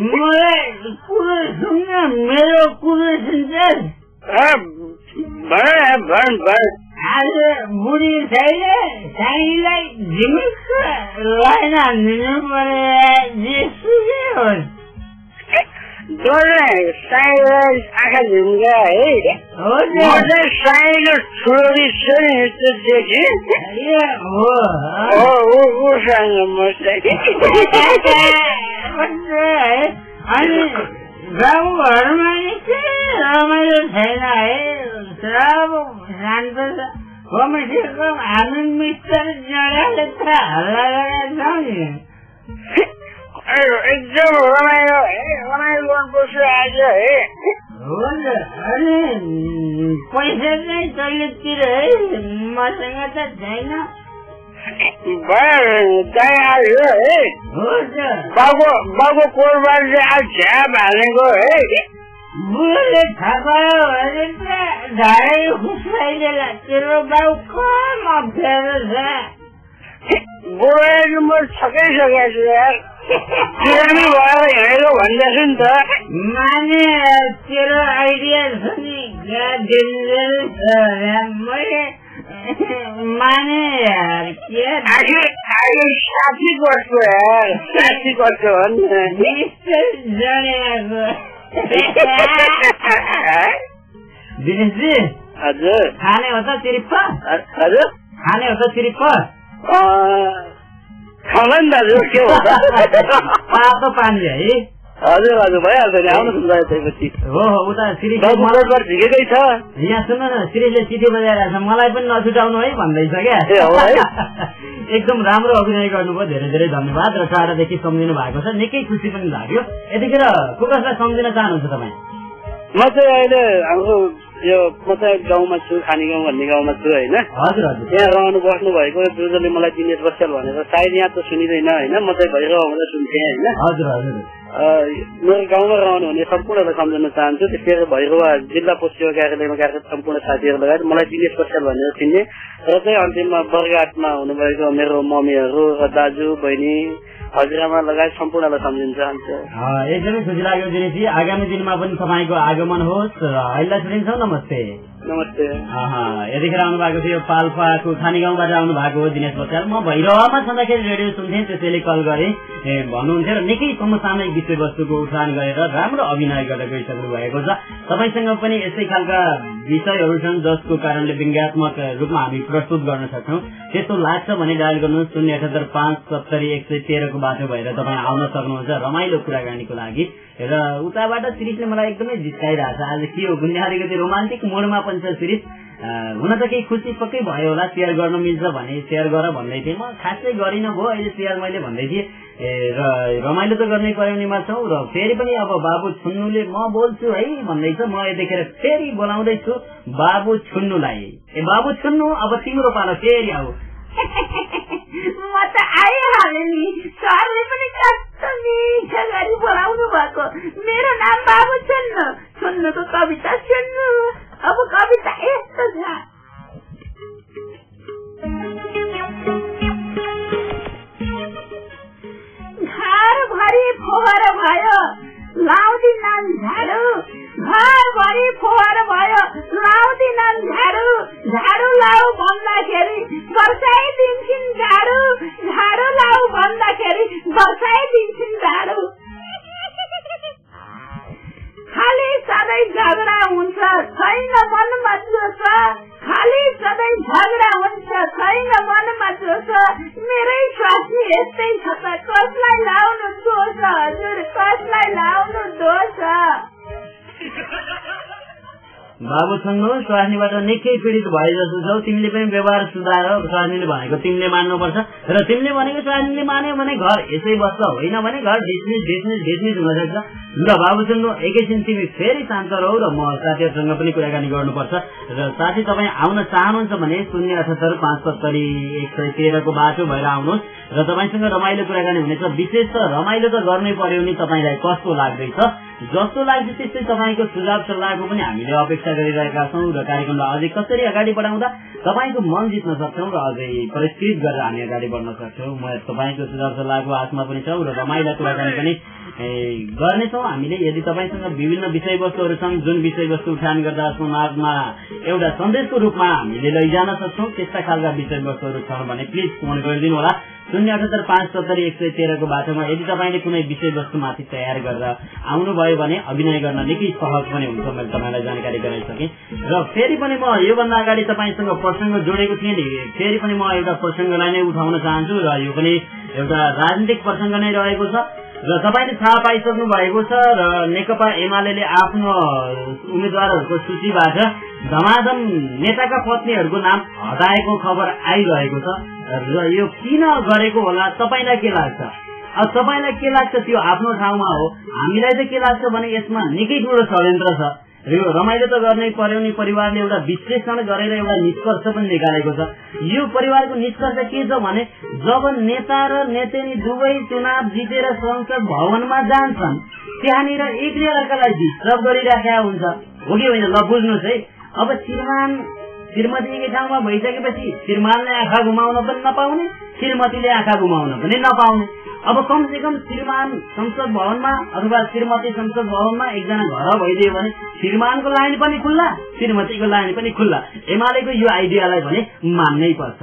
मलाई कुरो सुन्न, मेरो कुरो सुन्छ। आज बुढी छैन, साईलाई झिमिक्क लाइन हानिदिनु पर्यो, जेसुकै होस्। साईलाई आँखा झुम्का है। साईको छोरी छ नि त्यसदेखि उसँग म अनि गाउँघरमा के रमाइलो छैन है, सब शान्त छ। कमसेकम हामी मिस्टर जडाले त हल्ला गरेका छौँ नि। एकदम रमाइलो है, रमाइलो गर्नुपर्छ आज है। हुन्छ। अनि पैसा चाहिँ कहिलेतिर है? मसँग त छैन। आयो है। बाबु कोरबार चाहिँ आज झ्याप हालेको है। बुढोले थाहा पायो भने त ढाडै खुसाइदेला। तेरो बाउ कम अप्ठ्यारो छ। बुढो म छकाइसकेको छु यार, बिरामी भएर हिँडेको भन्दैछु नि त। माने तेरो आइडिया छ नि, क्या डेन्जर छ। मैले माने यार, के आखिर साथी गर्छु यार, साथी गर्छु हो नि। जडेको दिनेशजी। हजुर। खाने हो त तिरिप्पा? हजुर। खाने हो त तिरिप्पा? खाँदा नि दाजु, के हो तातो पानी है? हजुर हजुर, भइहाल्छ नि, आउनुहोस् न त्यसपछि। हो उता शिरीषले झिकेकै छ। यहाँ सुन्नु न, शिरीषले चिठी बजाइरहेको छ, मलाई पनि नछुटाउनु है भन्दैछ क्या। एकदम राम्रो अभिनय गर्नुभयो, धेरै धेरै धन्यवाद। र टाढादेखि सम्झिनु भएको छ, निकै खुसी पनि लाग्यो। यतिखेर को कसलाई सम्झिन चाहनुहुन्छ तपाईँ? म चाहिँ अहिले हाम्रो यो म चाहिँ गाउँमा छु, खानी गाउँ भन्ने गाउँमा छु होइन। हजुर हजुर। त्यहाँ रहनु बस्नु भएको जोजोले मलाई दिनेश बस्याल भनेर, सायद यहाँ त सुनिँदैन होइन, म चाहिँ भइरह हुँदा सुन्थेँ होइन। हजुर हजुर। मेरो गाउँमा रहनुहुने सम्पूर्णलाई सम्झाउन चाहन्छु। त्यसै गरी भैरवा जिल्ला पोस्ट सेवा कार्यालयमा कार्यरत सम्पूर्ण साथीहरू लगायत मलाई दिनेश पछ्याल भनेर चिन्ने र चाहिँ अन्तिममा बर्गाटमा हुनुभएको मेरो मम्मीहरू र दाजु बहिनी हजुरआमा लगायत सम्पूर्णलाई सम्झिन चाहन्छु। एकदमै खुसी लाग्यो दिनेशजी। आगामी दिनमा पनि तपाईँको आगमन होस्। अहिले छुट्टिन्छौँ। नमस्ते। नमस्ते। यतिखेर आउनु भएको थियो पाल्पाको खानी गाउँबाट आउनु भएको हो दिनेश पछ्याल। म भैरवामा छँदाखेरि रेडियो सुन्थेँ, त्यसैले कल गरेँ भन्नुहुन्थ्यो र निकै समसामयिक विषयवस्तुको उठान गरेर राम्रो अभिनय गरेर गइसक्नु भएको छ। तपाईँसँग पनि यस्तै खालका विषयहरू छन् जसको कारणले व्यङ्ग्यात्मक रूपमा हामी प्रस्तुत गर्न सक्छौँ। त्यस्तो लाग्छ भने डायल गर्नुहोस् 078570113 को बाटो भएर तपाईँ आउन सक्नुहुन्छ रमाइलो कुराकानीको लागि। र उताबाट शिरीषले मलाई एकदमै जिस्काइरहेको छ। आज के हो कुनै अलिकति रोमान्टिक मोडमा पनि छ शिरीष। हुन त केही खुसी पक्कै भयो होला, सेयर गर्न मिल्छ भने सेयर गर भन्दै थिएँ। म खासै गरिनँ भयो, अहिले सेयर मैले भन्दै थिएँ। र रमाइलो त गर्नै पर्योनीमा छौँ। र फेरि पनि अब बाबु छुन्नुले म बोल्छु है भन्दैछ। म यतिखेर फेरि बोलाउँदैछु बाबु छुन्नुलाई। बाबु छुन्नु, अब तिम्रो पालो फेरि आऊ। म त आइहालेँ नि, सरले पनि कस्तो मिठो गरी बोलाउनु भएको। मेरो नाम बाबु छुन्नु, छुन्नुको कविता सुन्नु। अब कविता यस्तो छ। घरभरि फोहोर भयो लाउँदिनन् झाडु, घरभरि फोहोर भयो लाउँदिनन् झाडु, झाडु लाऊ भन्दाखेरि बर्साइदिन्छन् झाडु, झाडु लाऊ भन्दाखेरि बर्साइदिन्छन् झाडु। खाली सधैँ झगडा हुन्छ छैन मनमा जोस, खाली सधैँ झगडा हुन्छ छैन मनमा जोस। मेरै स्वास्नी यस्तै छ त कसलाई लाउनु दोष हजुर, कसलाई लाउनु दोष। बाबु छुन्नु स्वास्नीबाट निकै पीडित भए जस्तो छौ। तिमीले पनि व्यवहार सुधार। स्वास्नीले भनेको तिमीले मान्नुपर्छ र तिमीले भनेको स्वास्नीले मान्यो भने घर यसै बस्छ, होइन भने घर ढिस्मिस ढिस्मिस ढिस्मिस हुन सक्छ। ल बाबु छुन्नु एकैछिन तिमी फेरि शान्त रहौ र म साथीहरूसँग पनि कुराकानी गर्नुपर्छ। र साथी तपाईँ आउन चाहनुहुन्छ भने 078570113 को बाटो भएर आउनुहोस् र तपाईँसँग रमाइलो कुराकानी हुनेछ। विशेष त रमाइलो त गर्नै पर्यो नि। तपाईँलाई कस्तो लाग्दैछ, जस्तो लाग्छ त्यस्तै तपाईँको सुझाव सल्लाहको पनि हामीले अपेक्षा गरिरहेका छौँ। र कार्यक्रमलाई अझै कसरी अगाडि बढाउँदा तपाईँको मन जित्न सक्छौँ र अझै परिष्कृत गरेर हामी अगाडि बढ्न सक्छौँ। म तपाईँको सुझाव सल्लाहको आशमा पनि छौँ र रमाइलो कुराकानी पनि गर्नेछौँ हामीले। यदि तपाईँसँग विभिन्न विषयवस्तुहरू छन् जुन विषयवस्तु उठान गर्दा समाजमा एउटा सन्देशको रूपमा हामीले लैजान सक्छौँ, त्यस्ता खालका विषयवस्तुहरू छन् भने प्लिज फोन गरिदिनु होला 078570113 को बाटोमा। यदि तपाईँले कुनै विषयवस्तुमाथि तयार गरेर आउनुभयो भने अभिनय गर्न निकै सहज पनि हुन्छ। मैले तपाईँलाई जानकारी गराइसकेँ। र फेरि पनि म योभन्दा अगाडि तपाईँसँग प्रसङ्ग जोडेको थिएँ नि, फेरि पनि म एउटा प्रसङ्गलाई नै उठाउन चाहन्छु र यो पनि एउटा राजनीतिक प्रसङ्ग नै रहेको छ। र तपाईँले थाहा पाइसक्नु भएको छ र नेकपा एमाले आफ्नो उम्मेद्वारहरूको सूचीबाट धमाधम नेताका पत्नीहरूको नाम हटाएको खबर आइरहेको छ। र यो किन गरेको होला तपाईँलाई के लाग्छ? अब तपाईँलाई के लाग्छ त्यो आफ्नो ठाउँमा हो। हामीलाई चाहिँ के लाग्छ भने यसमा निकै ठुलो षड्यन्त्र छ। र यो रमाइलो त गर्नै पर्यो नि। परिवारले एउटा विश्लेषण गरेर एउटा निष्कर्ष पनि निकालेको छ। यो परिवारको निष्कर्ष के छ भने जब नेता र नेतेनी दुवै चुनाव जितेर संसद भवनमा जान्छन् त्यहाँनिर एकले अर्कालाई डिस्टर्ब गरिराखेका हुन्छ, हो कि होइन? ल बुझ्नुहोस् है। अब श्रीमती एकै ठाउँमा भइसकेपछि श्रीमानले आँखा घुमाउन पनि नपाउने, श्रीमतीले आँखा घुमाउन पनि नपाउने। अब कमसे कम श्रीमान संसद भवनमा अथवा श्रीमती संसद भवनमा एकजना घर भइदियो भने श्रीमानको लाइन पनि खुल्ला, श्रीमतीको लाइन पनि खुल्ला। एमालेको यो आइडियालाई भने मान्नै पर्छ।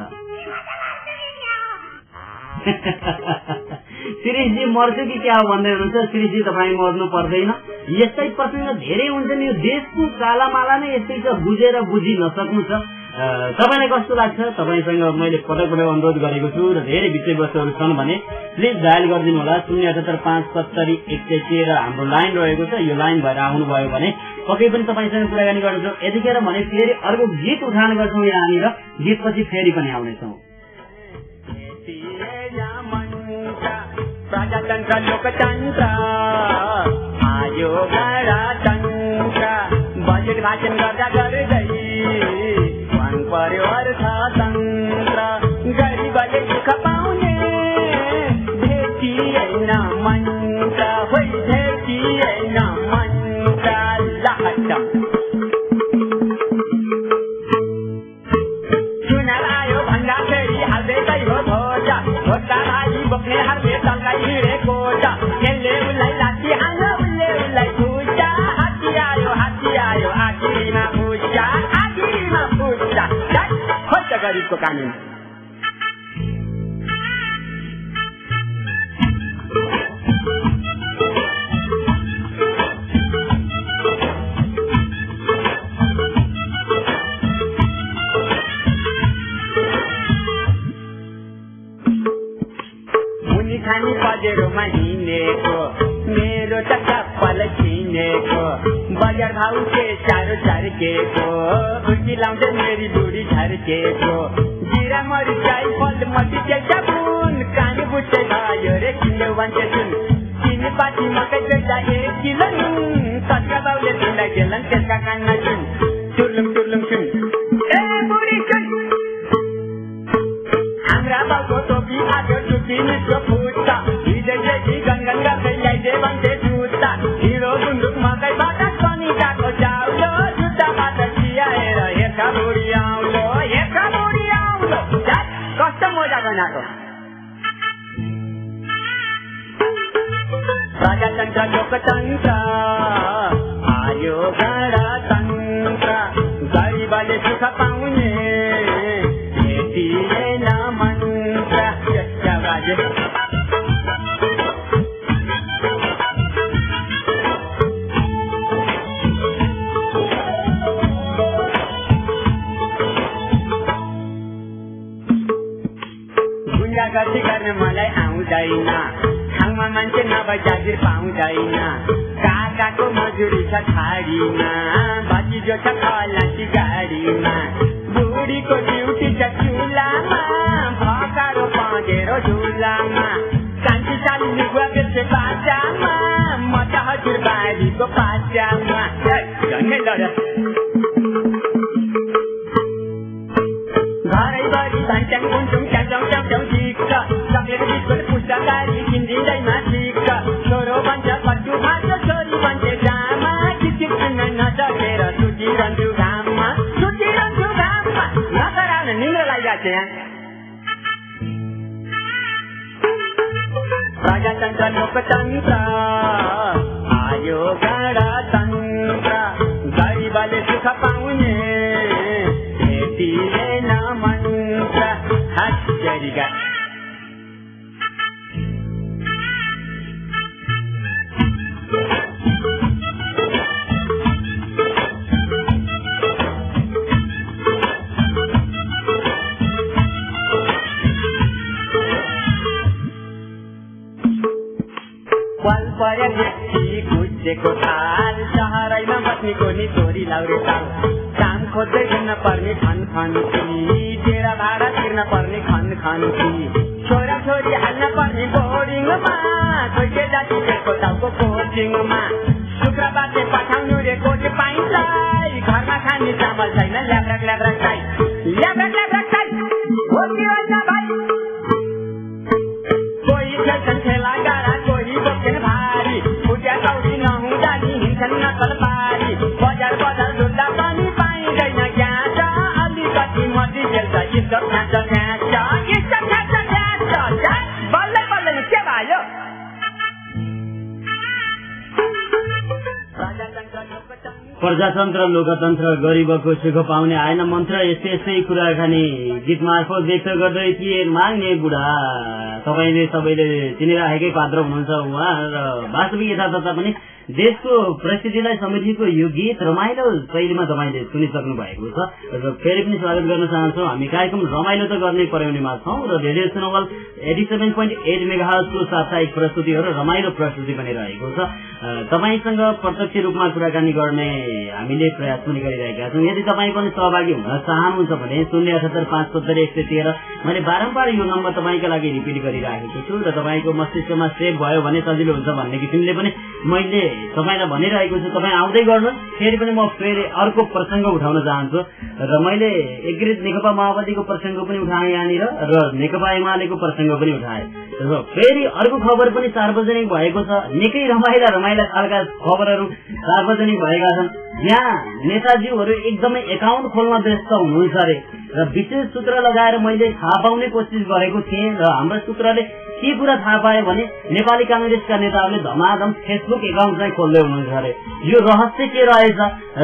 शिरीषजी मर्छु कि क्या हो भन्दै हुनुहुन्छ। शिरीषजी तपाईँ मर्नु पर्दैन। यस्तै प्रसङ्ग धेरै हुन्छन्। यो देशको चालामाला नै यस्तै छ, बुझेर बुझि नसक्नु छ। तपाईँलाई कस्तो लाग्छ? तपाईँसँग मैले पटक पटक अनुरोध गरेको छु र धेरै विषयवस्तुहरू छन् भने प्लिज डायल गरिदिनु होला 078570113 हाम्रो लाइन रहेको छ। यो लाइन भएर आउनुभयो भने पक्कै पनि तपाईँसँग कुराकानी गर्छौँ। यतिखेर भने फेरि अर्को गीत उठान गर्छौँ यहाँनिर। गीतपछि फेरि पनि आउनेछौँ। प्रजातन्त्र लोकतन्त्र आयो गणतन्त्र बजेट भाषण गर्दा गर्दै मन पर्यो अर्थतन्त्र गरिबले दुःख पाउने भेटिएन मन्त्र गरिबको कानुन। मुनि खानी बजेरोमा हिँडेको मेरो त चप्पल छिनेको बजार भाउ के चारो झर्केको खुर्की लाउँदै मेरी बुढी झर्केको जिरा मरिचाई फल मटी साबुन कानी बुझ्दै भयो रे किन्यो भन्छ सुन चिनी पाती मकै बेच्दा 1 किलो नुन सच्चा बाउले तिमीलाई गेलन त्यसका कानमा सुन टुर्लुङ टुर्लुङ सुन ए बुढी सुन हाम्रा बाउको टोपी आजो टुपी निस्को फुट्टा हिजो चाहिँ गनगन गर्दै ल्याइदे भन्थे जुत्ता हिरो गुन्द्रुक मकैबाट पनि काको चाउलो जुत्ताबाट चियाएर हेर्का बुढी आउलो कस्तो मजा बनाएको। प्रजातन्त्र लोकतन्त्र आयो गणतन्त्र गरिबले सुख पाउने भेटिएन मन्त्र। गुन्डागर्दी गर्न मलाई आउँदैन ठाउँमा मान्छे नभए जागिर पाउँदैन काकाको मजुरी छ खाडीमा भतिजो छ खलासी गाडीमा बुढीको ड्युटी छ चुलामा भकारो पँधेरो झुलामा शान्ति शालिनी गुवा बेच्ने बाटामा म त हजुर बारीको पाचामा घरैभरि भन्छन् कुन्छौँ च्याउँ च्याउँ झिक्छ चक्लेट बिस्कुट पुस्तकारी किन्दिँदैमा ठिक्छ छोरो भन्छ पट्टु भाँच्छ छोरी भन्छ जामा किचिक किन्न नसकेर सुतिरहन्छु घाममा नगराउन निम्रो लागिरहेको छ यहाँ। प्रजातन्त्र लोकतन्त्र आयो गणतन्त्र गरिबले सुख पाउने भेटिएन मन्त्र। हस्यरिगा पल पर्या व्यक्ति गुज्जेको थाल सहरैमा बस्नेको नि छोरी लाउरे ताल काम खोज्दै हिँड्न पर्ने खन डेरा भाडा तिर्न पर्ने खन छोरा छोरी हाल्न पर्ने बोर्डिङमा खोइके जाति त्यसको टाउको कोचिङमा शुक्रबारले पठाउनु रे कोटे पाइन्छ घरमा खाने चामल छैन ल्याब्राक खाइ हो कि होइन भाइ कोही खेल्छन् खेला गाडा कोही बोक्छन् भारी फुट्या चौरी नहुँदा नि हिँड्छन् नकल पारी बजार डुल्दा पनि पाइँदैन ग्यास अलिकति मटी खेल्छ इज्जत खान्छ बल्ल के भयो। प्रजातन्त्र लोकतन्त्र गरिबको सुख पाउने आएन मन्त्र यस्तै कुराकानी गीत मार्फत व्यक्त गर्दै थिए माग्ने बुढा। तपाईँले सबैले चिनिराखेकै पात्र हुनुहुन्छ उहाँ र वास्तविक यथार्थता पनि देशको परिस्थितिलाई समेटेको यो गीत रमाइलो शैलीमा तपाईँले सुनिसक्नु भएको छ र फेरि पनि स्वागत गर्न चाहन्छौँ। हामी कार्यक्रम रमाइलो त गर्ने पर्याउनेमा छौँ र रेडियो सुनवल 87.8 मेगाहर्जको साप्ताहिक प्रस्तुति हो र रमाइलो प्रस्तुति पनि रहेको छ। तपाईँसँग प्रत्यक्ष रूपमा कुराकानी गर्ने हामीले प्रयास पनि गरिरहेका छौँ। यदि तपाईँ पनि सहभागी हुन चाहनुहुन्छ भने 078570113 मैले बारम्बार यो नम्बर तपाईँका लागि रिपिट गरिराखेको छु र तपाईँको मस्तिष्कमा सेभ भयो भने सजिलो हुन्छ भन्ने किसिमले पनि मैले तपाईँलाई भनिरहेको छु। तपाईँ आउँदै गर्नुहोस्। फेरि पनि म फेरि अर्को प्रसङ्ग उठाउन चाहन्छु र मैले एकीकृत नेकपा माओवादीको प्रसङ्ग पनि उठाएँ यहाँनिर र नेकपा एमालेको प्रसङ्ग पनि उठाएँ र फेरि अर्को खबर पनि सार्वजनिक भएको छ। निकै रमाइला खालका खबरहरू सार्वजनिक भएका छन्। यहाँ नेताजीहरू एकदमै एकाउन्ट खोल्न व्यस्त हुनुहुन्छ अरे र विशेष सूत्र लगाएर मैले थाहा पाउने कोसिस गरेको थिएँ र हाम्रो सूत्रले के कुरा थाहा पायो भने नेपाली कांग्रेसका नेताहरूले धमाधम फेसबुक एकाउन्ट चाहिँ खोल्दै हुनुहुन्छ अरे। यो रहस्य के रहेछ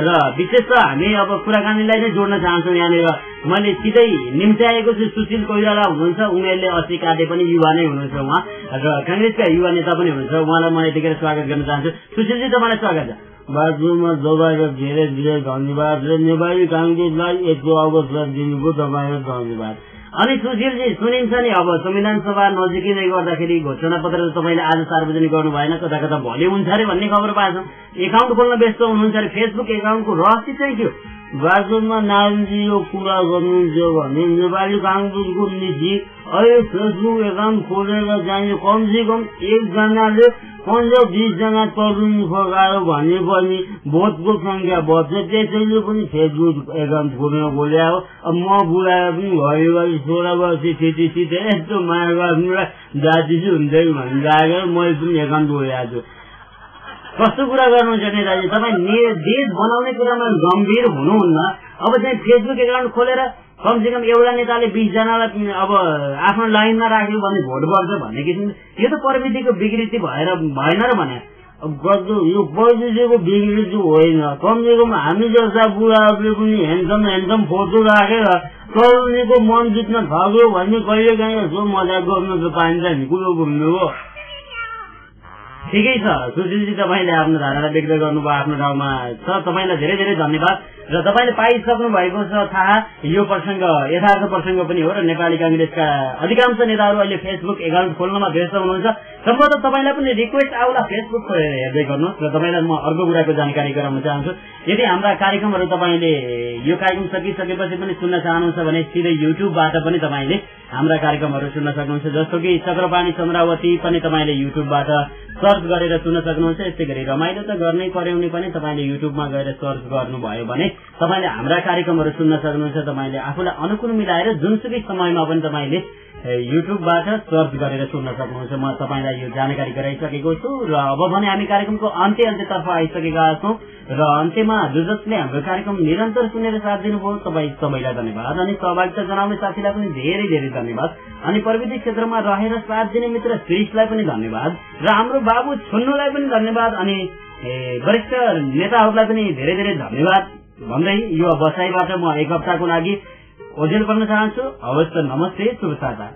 र विशेष त हामी अब कुराकानीलाई नै जोड्न चाहन्छौँ यहाँनिर मैले सिधै निम्त्याएको छु। सुशील कोइराला हुनुहुन्छ, उमेरले 80 काटे पनि युवा नै हुनुहुन्छ उहाँ, र कांग्रेसका युवा नेता पनि हुनुहुन्छ। उहाँलाई म यतिखेर स्वागत गर्न चाहन्छु। सुशीलजी तपाईँलाई स्वागत छ। बाथरूममा तपाईँको धेरै धेरै धन्यवाद र नेपाली कांग्रेसलाई यस्तो अवसर दिनुको तपाईँको धन्यवाद। अनि सुशीलजी सुनिन्छ नि, अब संविधान सभा नजिकै नै गर्दाखेरि घोषणा पत्र तपाईँले आज सार्वजनिक गर्नु भएन, कता कता भोलि हुन्छ अरे भन्ने खबर पाएछौँ। एकाउन्ट खोल्न व्यस्त हुनुहुन्छ अरे, फेसबुक एकाउन्टको रहस्य चाहिँ थियो। वास्तवमा नारायणजी यो कुरा गर्नुहुन्छ भने नेपाली कांग्रेसको नीति अहिले फेसबुक एकाउन्ट खोलेर चाहिने कमसे कम एकजनाले 15-20 जना तरुणी फर्कायो भने पनि भोटको संख्या बढ्छ। त्यसैले पनि फेसबुक एकाउन्ट खोल्न खोल्या हो। अब म बुढाएर पनि घरिघरि 16 वर्ष सिधै यस्तो माया गर्नुलाई जाति चाहिँ हुँदैन भन्ने लागेर मैले पनि एकाउन्ट खोलेको छु। कस्तो कुरा गर्नुहुन्छ नेताजी, तपाईँ देश बनाउने कुरामा गम्भीर हुनुहुन्न। अब चाहिँ फेसबुक एकाउन्ट खोलेर कमसेकम एउटा नेताले 20 जनालाई अब आफ्नो लाइनमा राख्यो भने भोट बढ्छ भन्ने किसिम, यो त प्रविधिको विकृति भएन र भने। अब यो प्रविधिको विकृति होइन, कमसेकम हामी जस्ता बुढाहरूले पनि ह्यान्डसम फोटो राखेर तरुणीको मन जित्न सक्यो भन्ने कहिले काहीँ यसो मजाक गर्न त पाइन्छ नि, कुरो घुम्नु हो। ठिकै छ सुशीलजी, तपाईँले आफ्नो धारणा व्यक्त गर्नुभयो आफ्नो ठाउँमा छ। तपाईँलाई धेरै धेरै धन्यवाद। र तपाईँले पाइसक्नु भएको छ थाहा, यो प्रसङ्ग यथार्थ प्रसङ्ग पनि हो र नेपाली कांग्रेसका अधिकांश नेताहरू अहिले फेसबुक एकाउन्ट खोल्नमा व्यस्त हुनुहुन्छ। सम्भवतः तपाईँलाई पनि रिक्वेस्ट आउला फेसबुक खोलेर हेर्दै गर्नुहोस्। र तपाईँलाई म अर्को कुराको जानकारी गराउन चाहन्छु, यदि हाम्रा कार्यक्रमहरू तपाईँले यो कार्यक्रम सकिसकेपछि पनि सुन्न चाहनुहुन्छ भने सिधै युट्युबबाट पनि तपाईँले हाम्रा कार्यक्रमहरू सुन्न सक्नुहुन्छ। जस्तो कि चक्रपाणी चन्द्रावती पनि तपाईँले युट्युबबाट सर्च गरेर सुन्न सक्नुहुन्छ। यस्तै गरी रमाइलो त गर्नै पर्याउने पनि तपाईँले युट्युबमा गएर सर्च गर्नुभयो भने तपाईँले हाम्रा कार्यक्रमहरू सुन्न सक्नुहुन्छ। तपाईँले आफूलाई अनुकूल मिलाएर जुनसुकै समयमा पनि तपाईँले युट्युबबाट सर्च गरेर सुन्न सक्नुहुन्छ। म तपाईँलाई यो जानकारी गराइसकेको छु। र अब भने हामी कार्यक्रमको अन्त्यतर्फ आइसकेका छौँ र अन्त्यमा जसले हाम्रो कार्यक्रम निरन्तर सुनेर साथ दिनुभयो तपाईँ सबैलाई धन्यवाद। अनि सहभागिता जनाउने साथीलाई पनि धेरै धेरै धन्यवाद। अनि प्रविधि क्षेत्रमा रहेर साथ दिने मित्र श्रीषलाई पनि धन्यवाद र हाम्रो बाबु छुन्नुलाई पनि धन्यवाद। अनि वरिष्ठ नेताहरूलाई पनि धेरै धेरै धन्यवाद भन्दै यो बसाइबाट म एक हप्ताको लागि ओझेल पर्न चाहन्छु। हवस् त, नमस्ते, शुभ साता।